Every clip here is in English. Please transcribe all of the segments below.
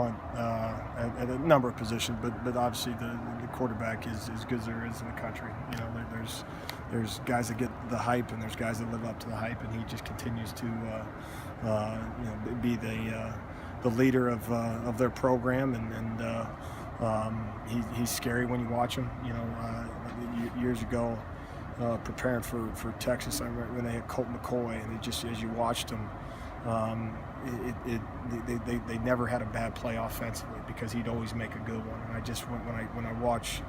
at a number of positions, but obviously the quarterback is as good as there is in the country. You know, there's guys that get the hype, and there's guys that live up to the hype, and he just continues to be the leader of their program, and he's scary when you watch him. You know, years ago, preparing for Texas, I remember when they had Colt McCoy, and just as you watched him. They never had a bad play offensively because he'd always make a good one. And I just when I watch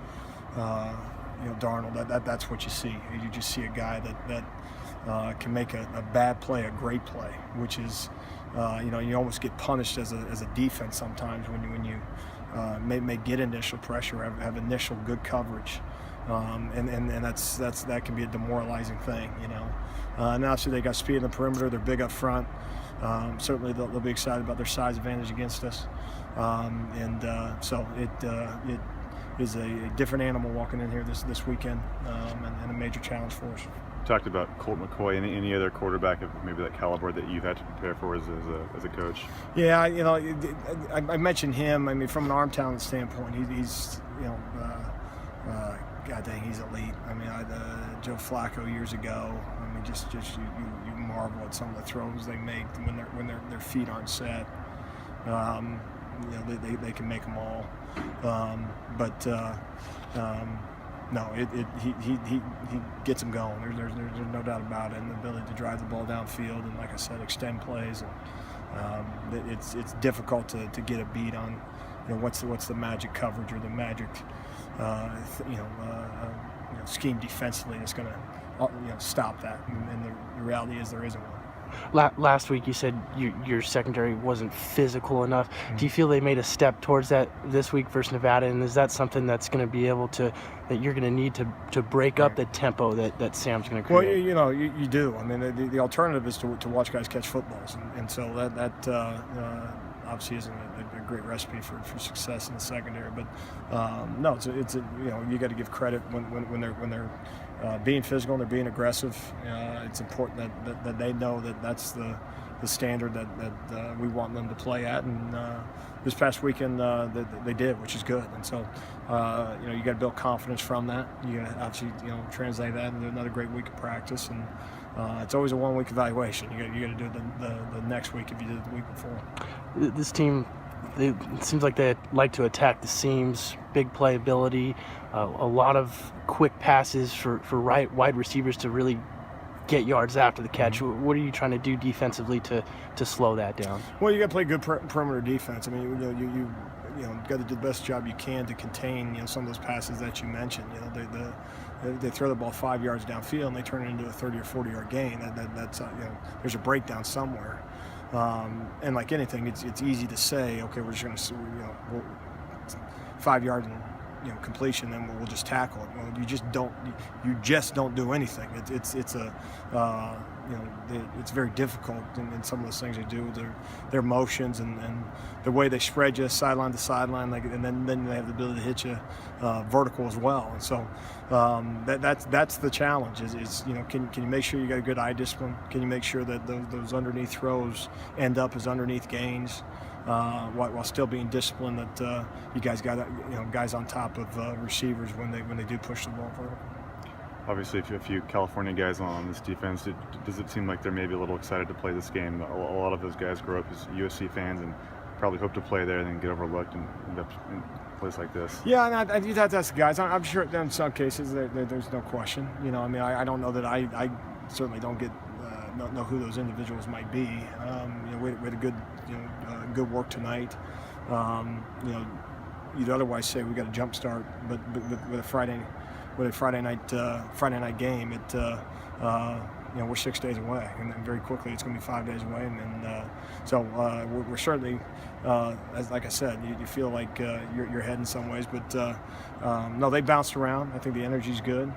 Darnold, that's what you see. You just see a guy that can make a bad play a great play, which is you almost get punished as a defense sometimes when you may get initial pressure, have initial good coverage. And that can be a demoralizing thing, you know. And obviously they got speed in the perimeter. They're big up front. Certainly they'll be excited about their size advantage against us. So it is a different animal walking in here this weekend, and a major challenge for us. You talked about Colt McCoy. Any other quarterback of maybe that caliber that you've had to prepare for as a coach? Yeah, you know, I mentioned him. I mean, from an arm talent standpoint, he's God dang, he's elite. I mean, Joe Flacco years ago. I mean, just you marvel at some of the throws they make when their feet aren't set. They can make them all. No, he gets them going. There's no doubt about it. And the ability to drive the ball downfield and, like I said, extend plays. And it's difficult to get a beat on. You know, what's the magic coverage or the magic scheme defensively that's going to stop that. And the reality is there isn't one. Last week you said your secondary wasn't physical enough. Mm-hmm. Do you feel they made a step towards that this week versus Nevada? And is that something that's going to be able to, that you're going to need to break up the tempo that Sam's going to create? Well, you do. I mean, the alternative is to watch guys catch footballs, and so that obviously isn't a great recipe for success in the secondary. But no, it's you got to give credit when they're being physical and they're being aggressive. It's important that they know that that's the standard that we want them to play at. And this past weekend they did, which is good. And so you got to build confidence from that. You got to obviously translate that into another great week of practice. And it's always a 1 week evaluation. You got to do it the next week if you did it the week before. This team, it seems like they like to attack the seams, big playability, a lot of quick passes for wide receivers to really get yards after the catch. Mm-hmm. What are you trying to do defensively to slow that down? Well, you got to play good perimeter defense. I mean, you got to do the best job you can to contain some of those passes that you mentioned. They throw the ball 5 yards downfield and they turn it into a 30 or 40 yard gain. That's there's a breakdown somewhere. And like anything, it's easy to say, okay, we're just going to 5 yard and completion, then we'll just tackle it. Well, you just don't do anything. It's very difficult in some of those things they do. Their motions and the way they spread you sideline to sideline, and then they have the ability to hit you vertical as well. And so that's the challenge. Is can you make sure you got a good eye discipline? Can you make sure that those underneath throws end up as underneath gains? While still being disciplined, that you guys got guys on top of receivers when they do push the ball forward. Obviously, a few California guys on this defense. Does it seem like they're maybe a little excited to play this game? A lot of those guys grew up as USC fans and probably hope to play there and then get overlooked and end up in a place like this. Yeah, and you'd have to ask the guys. I'm sure in some cases there's no question. I mean, I don't know that I certainly don't know who those individuals might be. We had a good work tonight. You'd otherwise say we got a jump start, but with a Friday night game, we're 6 days away, and then very quickly it's going to be 5 days away, so we're certainly, as like I said, you feel like you're ahead in some ways, but no, they bounced around. I think the energy's good.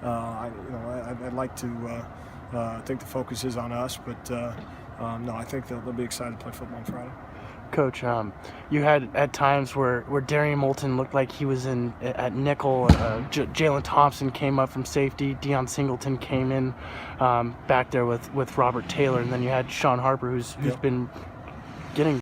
I'd like to. I think the focus is on us, but no, I think they'll be excited to play football on Friday. Coach, you had at times where Darian Moulton looked like he was at nickel. Jalen Thompson came up from safety. Deion Singleton came in back there with Robert Taylor, and then you had Sean Harper, who's been getting